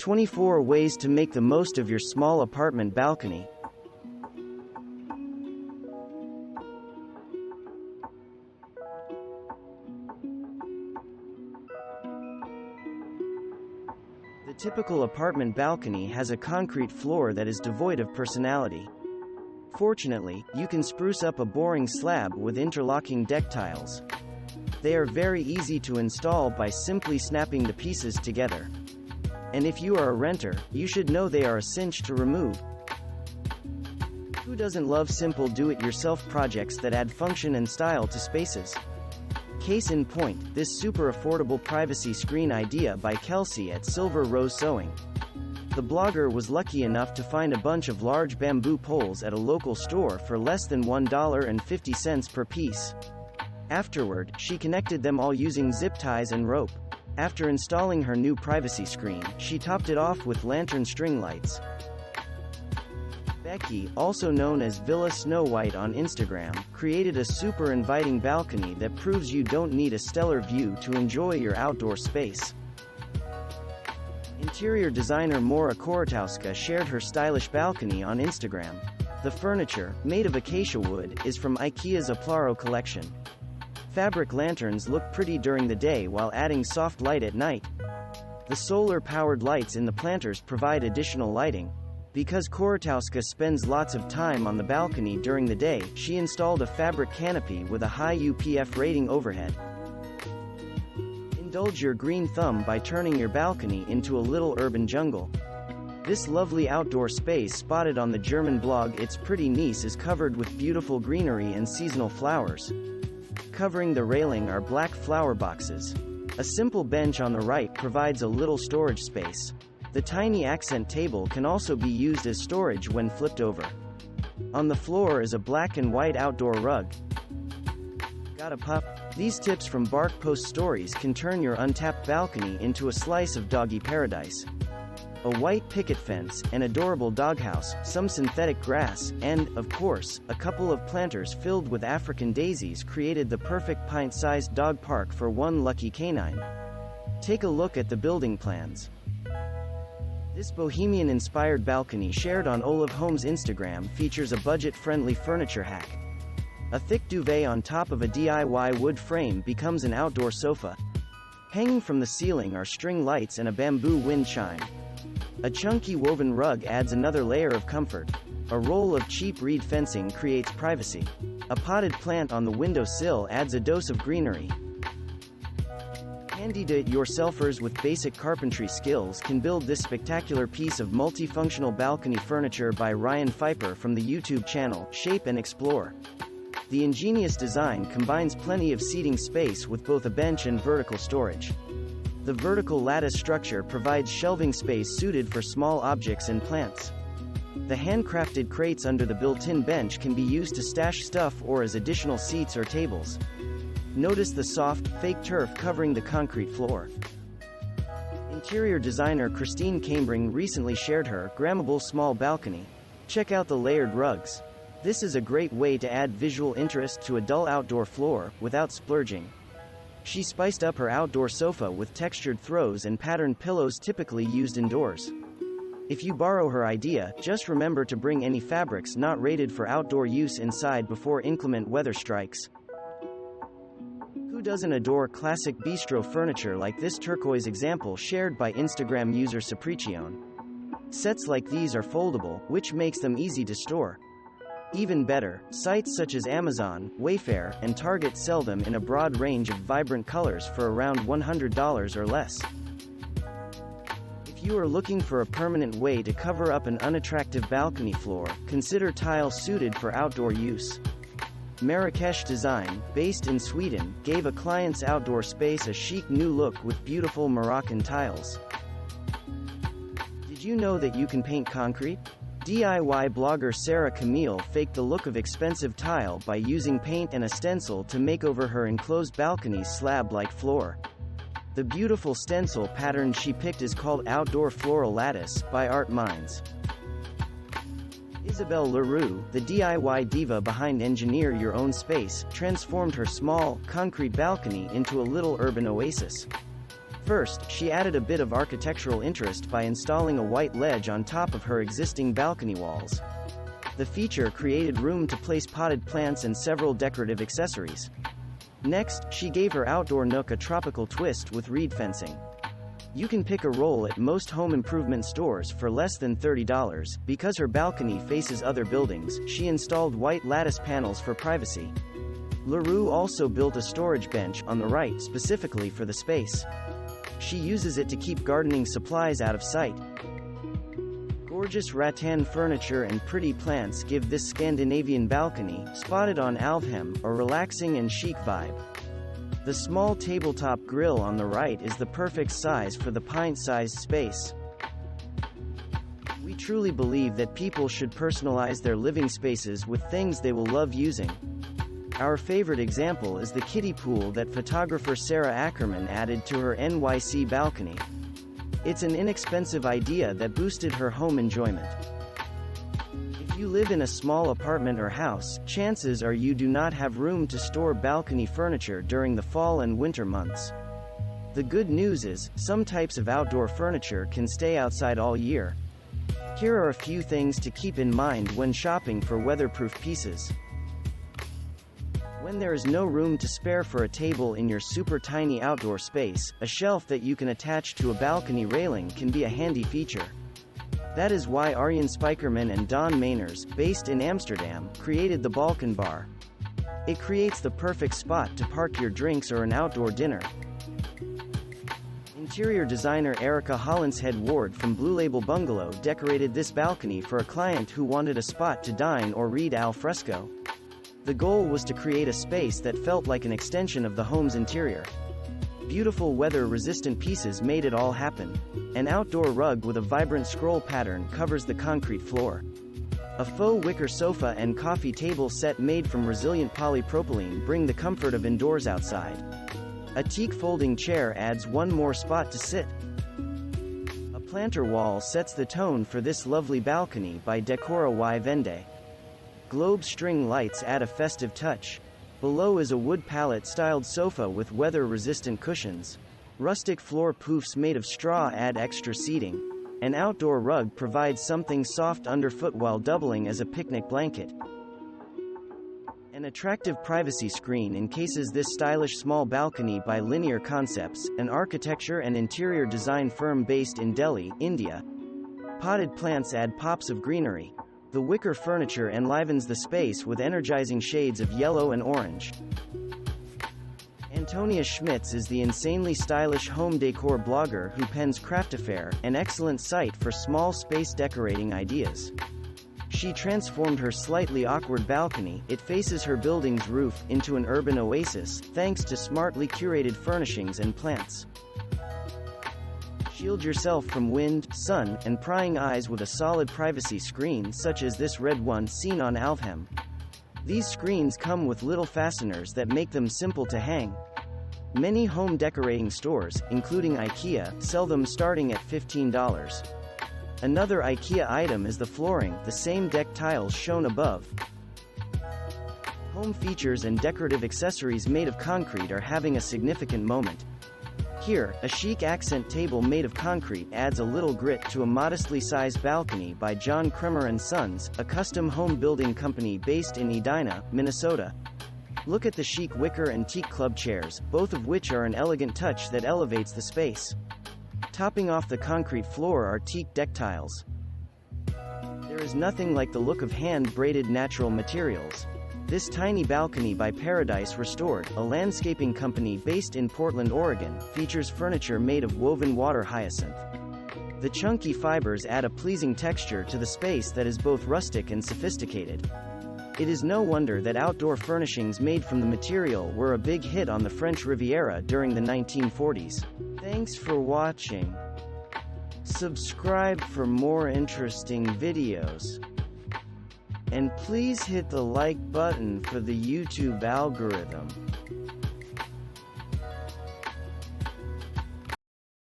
24 ways to make the most of your small apartment balcony. The typical apartment balcony has a concrete floor that is devoid of personality. Fortunately, you can spruce up a boring slab with interlocking deck tiles. They are very easy to install by simply snapping the pieces together. And if you are a renter, you should know they are a cinch to remove. Who doesn't love simple do-it-yourself projects that add function and style to spaces? Case in point, this super affordable privacy screen idea by Kelsey at Silver Rose Sewing. The blogger was lucky enough to find a bunch of large bamboo poles at a local store for less than $1.50 per piece. Afterward, she connected them all using zip ties and rope. After installing her new privacy screen, she topped it off with lantern string lights. Becky, also known as Villa Snow White on Instagram, created a super inviting balcony that proves you don't need a stellar view to enjoy your outdoor space. Interior designer Maura Koratowska shared her stylish balcony on Instagram. The furniture, made of acacia wood, is from IKEA's Aplaro collection. Fabric lanterns look pretty during the day while adding soft light at night. The solar-powered lights in the planters provide additional lighting. Because Koratowska spends lots of time on the balcony during the day, she installed a fabric canopy with a high UPF rating overhead. Indulge your green thumb by turning your balcony into a little urban jungle. This lovely outdoor space spotted on the German blog It's Pretty Nice is covered with beautiful greenery and seasonal flowers. Covering the railing are black flower boxes. A simple bench on the right provides a little storage space. The tiny accent table can also be used as storage when flipped over. On the floor is a black and white outdoor rug. Got a pup? These tips from Bark Post Stories can turn your untapped balcony into a slice of doggy paradise. A white picket fence, an adorable doghouse, some synthetic grass, and, of course, a couple of planters filled with African daisies created the perfect pint-sized dog park for one lucky canine. Take a look at the building plans. This bohemian-inspired balcony shared on Olive Home's Instagram features a budget-friendly furniture hack. A thick duvet on top of a DIY wood frame becomes an outdoor sofa. Hanging from the ceiling are string lights and a bamboo wind chime. A chunky woven rug adds another layer of comfort. A roll of cheap reed fencing creates privacy. A potted plant on the windowsill adds a dose of greenery. Handy do-it-yourselfers with basic carpentry skills can build this spectacular piece of multifunctional balcony furniture by Ryan Pfeiffer from the YouTube channel Shape and Explore. The ingenious design combines plenty of seating space with both a bench and vertical storage. The vertical lattice structure provides shelving space suited for small objects and plants. The handcrafted crates under the built-in bench can be used to stash stuff or as additional seats or tables. Notice the soft, fake turf covering the concrete floor. Interior designer Christine Cambring recently shared her grammable small balcony. Check out the layered rugs. This is a great way to add visual interest to a dull outdoor floor, without splurging. She spiced up her outdoor sofa with textured throws and patterned pillows typically used indoors. If you borrow her idea, just remember to bring any fabrics not rated for outdoor use inside before inclement weather strikes. Who doesn't adore classic bistro furniture like this turquoise example shared by Instagram user Sapricione? Sets like these are foldable, which makes them easy to store. Even better, sites such as Amazon, Wayfair, and Target sell them in a broad range of vibrant colors for around $100 or less. If you are looking for a permanent way to cover up an unattractive balcony floor, consider tile suited for outdoor use. Marrakesh Design, based in Sweden, gave a client's outdoor space a chic new look with beautiful Moroccan tiles. Did you know that you can paint concrete? DIY blogger Sarah Camille faked the look of expensive tile by using paint and a stencil to make over her enclosed balcony's slab-like floor. The beautiful stencil pattern she picked is called Outdoor Floral Lattice, by Art Minds. Isabelle Leroux, the DIY diva behind Engineer Your Own Space, transformed her small, concrete balcony into a little urban oasis. First, she added a bit of architectural interest by installing a white ledge on top of her existing balcony walls. The feature created room to place potted plants and several decorative accessories. Next, she gave her outdoor nook a tropical twist with reed fencing. You can pick a roll at most home improvement stores for less than $30. Because her balcony faces other buildings, she installed white lattice panels for privacy. LaRue also built a storage bench on the right specifically for the space. She uses it to keep gardening supplies out of sight. Gorgeous rattan furniture and pretty plants give this Scandinavian balcony, spotted on Alvhem, a relaxing and chic vibe. The small tabletop grill on the right is the perfect size for the pint-sized space. We truly believe that people should personalize their living spaces with things they will love using. Our favorite example is the kiddie pool that photographer Sarah Ackerman added to her NYC balcony. It's an inexpensive idea that boosted her home enjoyment. If you live in a small apartment or house, chances are you do not have room to store balcony furniture during the fall and winter months. The good news is, some types of outdoor furniture can stay outside all year. Here are a few things to keep in mind when shopping for weatherproof pieces. When there is no room to spare for a table in your super tiny outdoor space, a shelf that you can attach to a balcony railing can be a handy feature. That is why Arjen Spijkerman and Don Mainers, based in Amsterdam, created the Balkan Bar. It creates the perfect spot to park your drinks or an outdoor dinner. Interior designer Erica Hollinshead Ward from Blue Label Bungalow decorated this balcony for a client who wanted a spot to dine or read al fresco. The goal was to create a space that felt like an extension of the home's interior. Beautiful weather-resistant pieces made it all happen. An outdoor rug with a vibrant scroll pattern covers the concrete floor. A faux wicker sofa and coffee table set made from resilient polypropylene bring the comfort of indoors outside. A teak folding chair adds one more spot to sit. A planter wall sets the tone for this lovely balcony by Decora y Vende. Globe string lights add a festive touch. Below is a wood pallet-styled sofa with weather-resistant cushions. Rustic floor poofs made of straw add extra seating. An outdoor rug provides something soft underfoot while doubling as a picnic blanket. An attractive privacy screen encases this stylish small balcony by Linear Concepts, an architecture and interior design firm based in Delhi, India. Potted plants add pops of greenery. The wicker furniture enlivens the space with energizing shades of yellow and orange. Antonia Schmitz is the insanely stylish home decor blogger who pens Craftafair, an excellent site for small space decorating ideas. She transformed her slightly awkward balcony, it faces her building's roof, into an urban oasis, thanks to smartly curated furnishings and plants. Shield yourself from wind, sun, and prying eyes with a solid privacy screen such as this red one seen on Alvhem. These screens come with little fasteners that make them simple to hang. Many home decorating stores, including IKEA, sell them starting at $15. Another IKEA item is the flooring, the same deck tiles shown above. Home features and decorative accessories made of concrete are having a significant moment. Here, a chic accent table made of concrete adds a little grit to a modestly sized balcony by John Kremer & Sons, a custom home building company based in Edina, Minnesota. Look at the chic wicker and teak club chairs, both of which are an elegant touch that elevates the space. Topping off the concrete floor are teak deck tiles. There is nothing like the look of hand-braided natural materials. This tiny balcony by Paradise Restored, a landscaping company based in Portland, Oregon, features furniture made of woven water hyacinth. The chunky fibers add a pleasing texture to the space that is both rustic and sophisticated. It is no wonder that outdoor furnishings made from the material were a big hit on the French Riviera during the 1940s. Thanks for watching. Subscribe for more interesting videos. And please hit the like button for the YouTube algorithm.